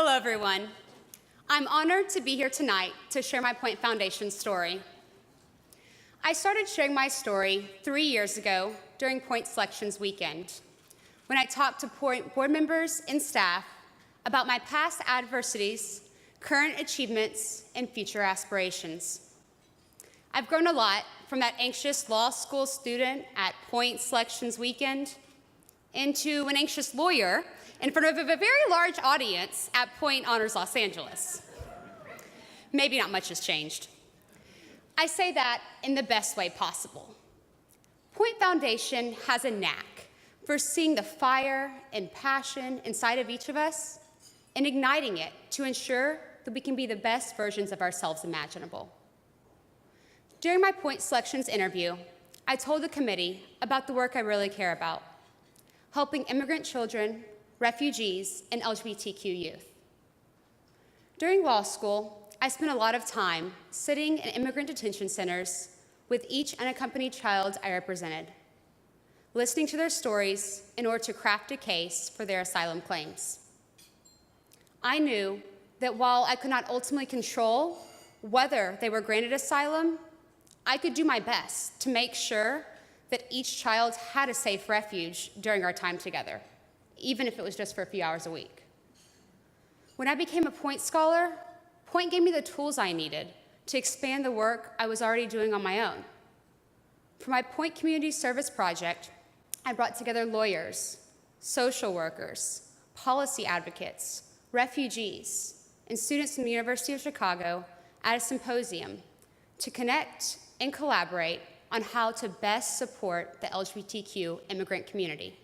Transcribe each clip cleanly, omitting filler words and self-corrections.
Hello, everyone. I'm honored to be here tonight to share my Point Foundation story. I started sharing my story 3 years ago during Point Selections Weekend, when I talked to Point board members and staff about my past adversities, current achievements, and future aspirations. I've grown a lot from that anxious law school student at Point Selections Weekend into an anxious lawyer in front of a very large audience at Point Honors Los Angeles. Maybe not much has changed. I say that in the best way possible. Point Foundation has a knack for seeing the fire and passion inside of each of us and igniting it to ensure that we can be the best versions of ourselves imaginable. During my Point Selections interview, I told the committee about the work I really care about: helping immigrant children, refugees, and LGBTQ youth. During law school, I spent a lot of time sitting in immigrant detention centers with each unaccompanied child I represented, listening to their stories in order to craft a case for their asylum claims. I knew that while I could not ultimately control whether they were granted asylum, I could do my best to make sure that each child had a safe refuge during our time together, even if it was just for a few hours a week. When I became a Point Scholar, Point gave me the tools I needed to expand the work I was already doing on my own. For my Point Community Service Project, I brought together lawyers, social workers, policy advocates, refugees, and students from the University of Chicago at a symposium to connect and collaborate on how to best support the LGBTQ immigrant community.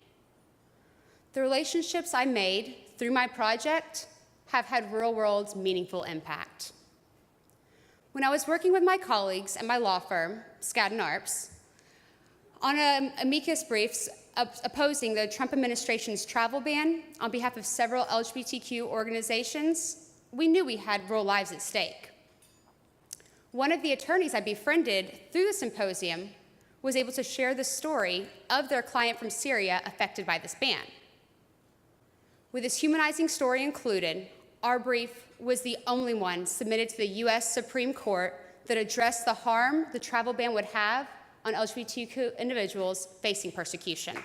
The relationships I made through my project have had real-world, meaningful impact. When I was working with my colleagues at my law firm, Skadden Arps, on amicus briefs opposing the Trump administration's travel ban on behalf of several LGBTQ organizations, we knew we had real lives at stake. One of the attorneys I befriended through the symposium was able to share the story of their client from Syria affected by this ban. With this humanizing story included, our brief was the only one submitted to the US Supreme Court that addressed the harm the travel ban would have on LGBTQ individuals facing persecution.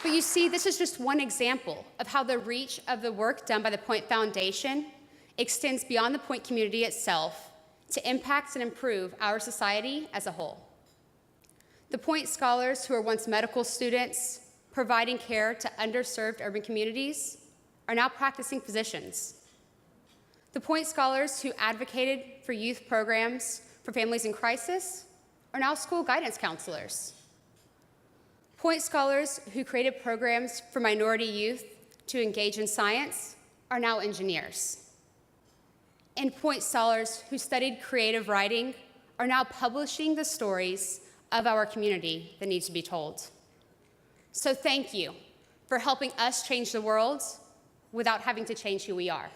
But you see, this is just one example of how the reach of the work done by the Point Foundation extends beyond the Point community itself to impact and improve our society as a whole. The Point scholars who were once medical students providing care to underserved urban communities are now practicing physicians. The Point scholars who advocated for youth programs for families in crisis are now school guidance counselors. Point scholars who created programs for minority youth to engage in science are now engineers. And Point scholars who studied creative writing are now publishing the stories of our community that needs to be told. So thank you for helping us change the world without having to change who we are.